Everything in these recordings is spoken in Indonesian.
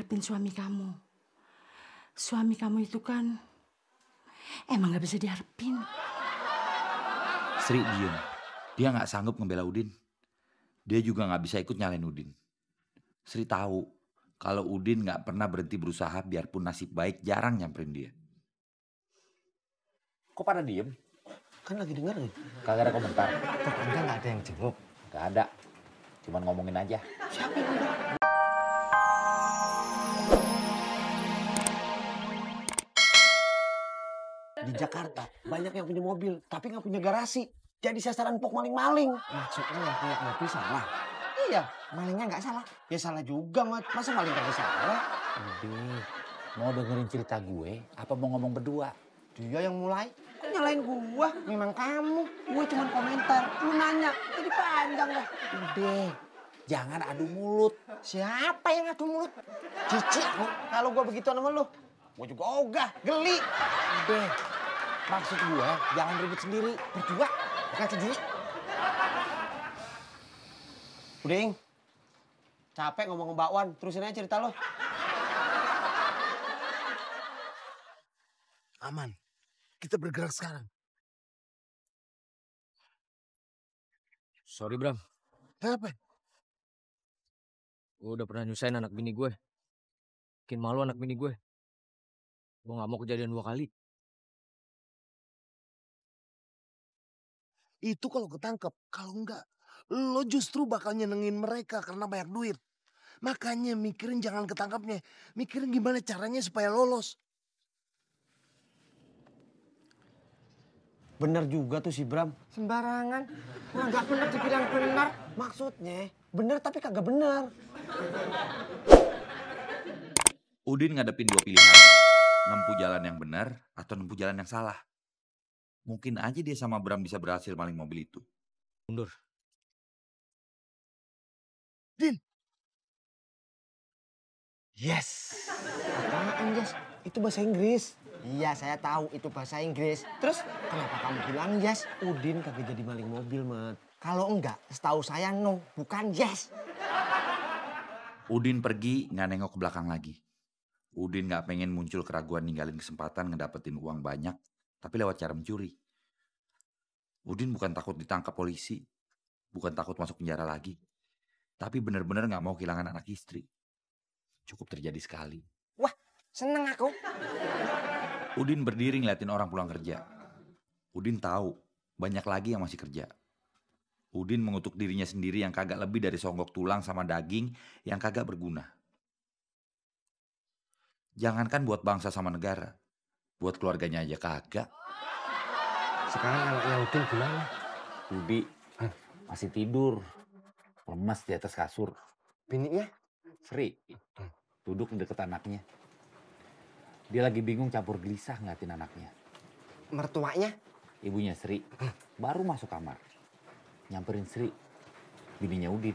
ngarepin suami kamu. Suami kamu itu kan emang gak bisa diharapin. Sri diem. Dia gak sanggup ngebela Udin. Dia juga gak bisa ikut nyalain Udin. Sri tahu kalau Udin gak pernah berhenti berusaha biarpun nasib baik jarang nyamperin dia. Kok pada diem? Kan lagi dengerin. Kagak ada komentar. Tetangga nggak ada yang jenguk. Gak ada. Cuman ngomongin aja. Siapa yang ngomong? Di Jakarta banyak yang punya mobil tapi nggak punya garasi. Jadi sasaran empuk maling-maling. Maksudnya yang punya mobil salah? Iya, malingnya nggak salah. Ya salah juga, Mat. Masa maling nggak salah? Udah, mau dengerin cerita gue apa mau ngomong berdua? Dia yang mulai. Kok nyalain gua? Memang kamu. Gue cuma komentar. Lu nanya. Jadi panjang lah. Udah, jangan adu mulut. Siapa yang adu mulut? Cici aku. Kalau gua begitu sama lu, gua juga ogah, geli. Udah, maksud gue jangan ribut sendiri. Berdua, bukan sendiri. Udah, Ing. Capek ngomong Mbak Wan. Terusin aja cerita lo. Aman. Kita bergerak sekarang. Sorry Bram, Kenapa? gue udah pernah nyusahin anak bini gue. Bikin malu anak bini gue. Gue gak mau kejadian 2 kali. Itu kalau ketangkep. Kalau enggak, lo justru bakal nyenengin mereka karena banyak duit. Makanya mikirin jangan ketangkapnya. Mikirin gimana caranya supaya lolos. Bener juga tuh si Bram. Sembarangan. Wah, nggak bener dibilang benar. Maksudnya bener tapi kagak bener. Udin ngadepin 2 pilihan. Nempuh jalan yang benar atau nempuh jalan yang salah. Mungkin aja dia sama Bram bisa berhasil maling mobil itu. Mundur. Din. Yes. Apaan, Yes? Itu bahasa Inggris. Iya, saya tahu itu bahasa Inggris. Terus kenapa kamu bilang yes? Udin kagak jadi maling mobil, Mat. Kalau enggak, setahu saya no, bukan yes. Udin pergi nggak nengok ke belakang lagi. Udin nggak pengen muncul keraguan ninggalin kesempatan ngedapetin uang banyak, tapi lewat cara mencuri. Udin bukan takut ditangkap polisi, bukan takut masuk penjara lagi, tapi benar-benar nggak mau kehilangan anak istri. Cukup terjadi sekali. Wah, seneng aku. Udin berdiri ngeliatin orang pulang kerja. Udin tahu banyak lagi yang masih kerja. Udin mengutuk dirinya sendiri yang kagak lebih dari songgok tulang sama daging yang kagak berguna. Jangankan buat bangsa sama negara, buat keluarganya aja kagak. Sekarang anaknya Udin gimana? Budi masih tidur. Lemas di atas kasur. Bininya? Sri duduk di deket anaknya. Dia lagi bingung campur gelisah ngeliatin anaknya. Mertuanya? Ibunya Sri baru masuk kamar. Nyamperin Sri, bininya Udin.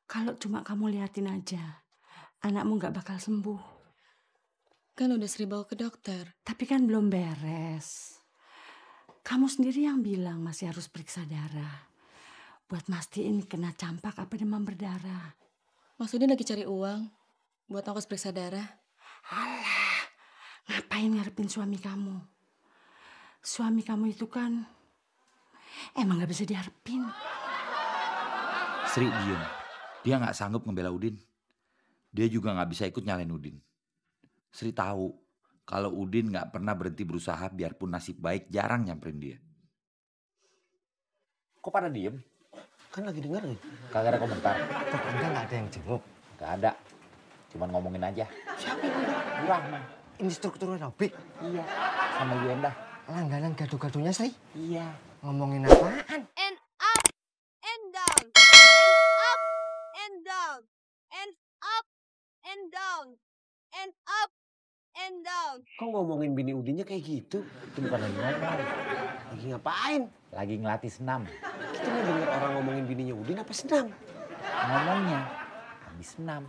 Kalau cuma kamu liatin aja, anakmu gak bakal sembuh. Kan udah Sri bawa ke dokter. Tapi kan belum beres. Kamu sendiri yang bilang masih harus periksa darah. Buat mastiin kena campak apa demam berdarah. Maksudnya lagi cari uang buat ongkos periksa darah. Alah, ngapain ngarepin suami kamu? Suami kamu itu kan emang gak bisa diharapin. Sri diem. Dia gak sanggup ngebela Udin. Dia juga gak bisa ikut nyalain Udin. Sri tahu kalau Udin gak pernah berhenti berusaha biarpun nasib baik jarang nyamperin dia. Kok pada diem? Kan lagi dengerin. Kagak ada komentar. Tetangga nggak ada yang jenguk. Gak ada. Cuman ngomongin aja. Siapa yang ngomong? Bu Rahman. Ini struktur aerobik. Iya. Sama Yuenda. Langganan gado-gadonya, Sri. Iya. Ngomongin apaan? And up and down and up and down and up and down and up and down. Kok ngomongin bini Udinnya kayak gitu? Itu bukan lagi ngomong. Lagi ngapain? Lagi ngelatih senam. Kita mau denger orang ngomongin bininya Udin apa senam? Ngomongnya habis senam.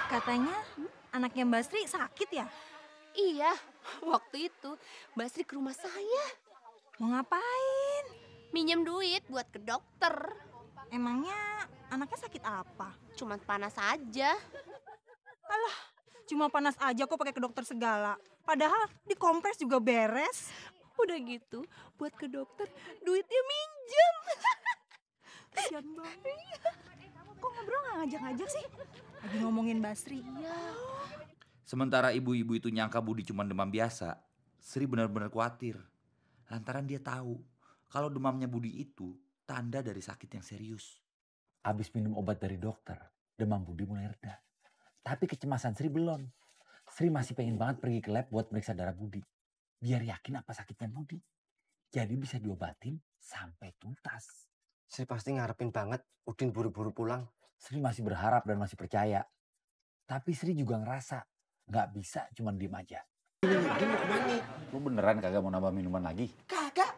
Katanya anaknya Mbak Sri sakit ya? Iya, waktu itu Basri ke rumah saya. Mau ngapain? Minjem duit buat ke dokter. Emangnya anaknya sakit apa? Cuman panas aja. Alah, cuma panas aja kok pakai ke dokter segala. Padahal dikompres juga beres. Udah gitu, buat ke dokter duitnya minjem. Kasian banget. Kok ngobrol gak ngajak-ngajak sih? Lagi ngomongin Basri. Iya. Sementara ibu-ibu itu nyangka Budi cuma demam biasa, Sri benar-benar khawatir. Lantaran dia tahu kalau demamnya Budi itu tanda dari sakit yang serius. Habis minum obat dari dokter, demam Budi mulai reda. Tapi kecemasan Sri belum. Sri masih pengen banget pergi ke lab buat meriksa darah Budi. Biar yakin apa sakitnya Budi. Jadi bisa diobatin sampai tuntas. Sri pasti ngarepin banget Udin buru-buru pulang. Sri masih berharap dan masih percaya. Tapi Sri juga ngerasa nggak bisa cuma diem aja. Udin mau kemana? Lu beneran kagak mau nambah minuman lagi? Kagak.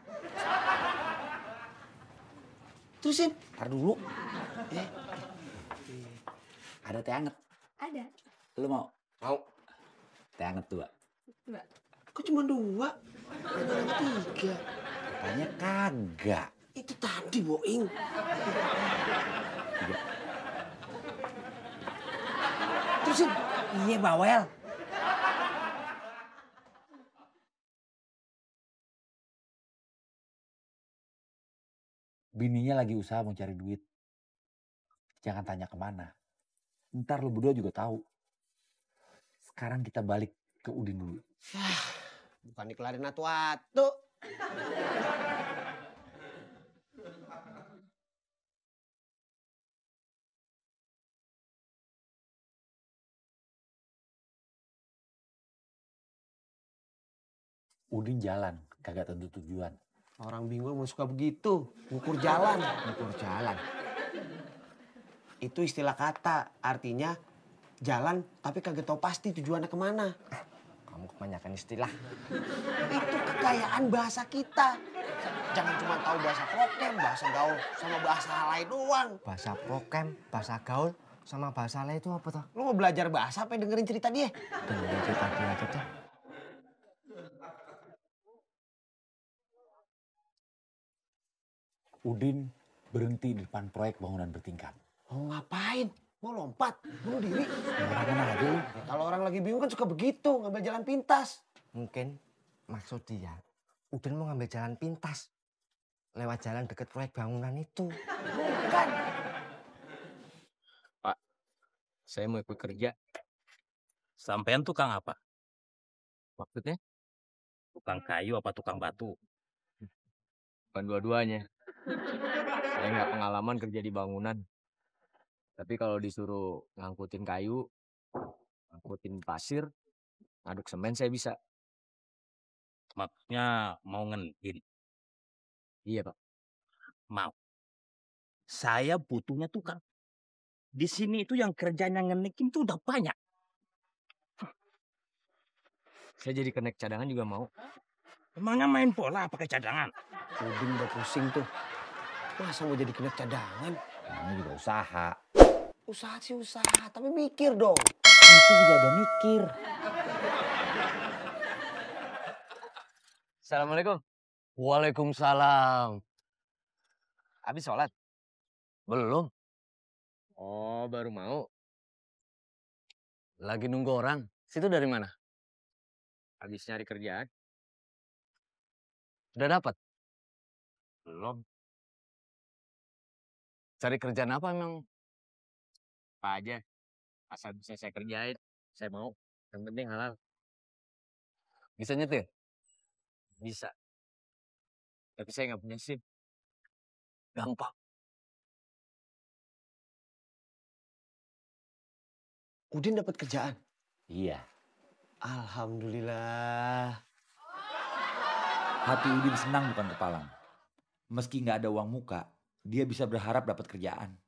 Terusin. Ntar dulu. Ada teh anget? Ada. Lu mau? Mau. Teh anget 2. Kok cuma 2? Kenapa 3? Katanya kagak. Itu tadi Boing. 3. Terusin. Iya bawel. Bininya lagi usaha mau cari duit. Jangan tanya kemana. Ntar lu berdua juga tahu. Sekarang kita balik ke Udin dulu. Bukan dikelarin atu-atu. Udin jalan, kagak tentu tujuan. Orang bingung mau suka begitu. Ngukur jalan. Ngukur jalan. Itu istilah kata. Artinya jalan tapi kagak tahu pasti tujuannya kemana. Kamu kebanyakan istilah. Itu kekayaan bahasa kita. Jangan cuma tahu bahasa prokem, bahasa gaul, sama bahasa lain doang. Bahasa prokem, bahasa gaul, sama bahasa lain itu apa tuh? Lu mau belajar bahasa apa dengerin cerita dia? Dengerin cerita dia aja tuh. Udin berhenti di depan proyek bangunan bertingkat. Oh ngapain? Mau lompat? Bunuh diri? Sembarangan aja lu. Ya, kalau orang lagi bingung kan suka begitu, ngambil jalan pintas. Mungkin maksud dia, Udin mau ngambil jalan pintas. Lewat jalan deket proyek bangunan itu. Bukan. Pak, saya mau ikut kerja. Sampean tukang apa? Maksudnya? Tukang kayu apa tukang batu? Bukan dua-duanya. Saya nggak pengalaman kerja di bangunan. Tapi kalau disuruh ngangkutin kayu, ngangkutin pasir, ngaduk semen saya bisa. Maksudnya mau ngentin? Iya, Pak. Mau. Saya butuhnya tukang. Di sini itu yang kerjanya ngenikin tuh udah banyak. Saya jadi kenek cadangan juga mau. Emangnya main bola pakai cadangan? Udin udah pusing tuh. Masa mau jadi kena cadangan? Namanya juga usaha. Usaha sih usaha, tapi mikir dong. Itu juga udah mikir. Assalamualaikum. Waalaikumsalam. Habis sholat? Belum, Oh, baru mau. lagi nunggu orang. Situ dari mana? Habis nyari kerjaan? Udah dapat? Belum. Cari kerjaan apa emang? Apa aja. Asal bisa saya kerjain. Saya mau. Yang penting halal. Bisa nyetir? Bisa. Tapi saya nggak punya SIM. Gampang. Udin dapat kerjaan. Iya. Alhamdulillah. Hati Udin senang bukan kepalang. Meski nggak ada uang muka, dia bisa berharap dapat kerjaan.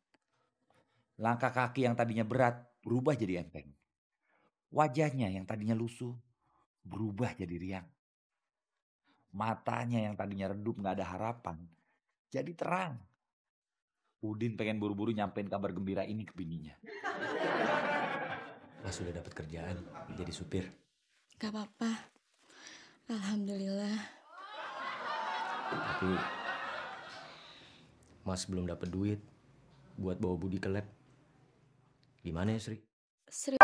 Langkah kaki yang tadinya berat berubah jadi enteng. Wajahnya yang tadinya lusuh berubah jadi riang. Matanya yang tadinya redup nggak ada harapan jadi terang. Udin pengen buru-buru nyampein kabar gembira ini ke bininya. Mas sudah dapat kerjaan jadi supir. Gak apa-apa. Alhamdulillah. Tapi Mas belum dapat duit buat bawa Budi ke lab. Gimana ya, Sri? Sri.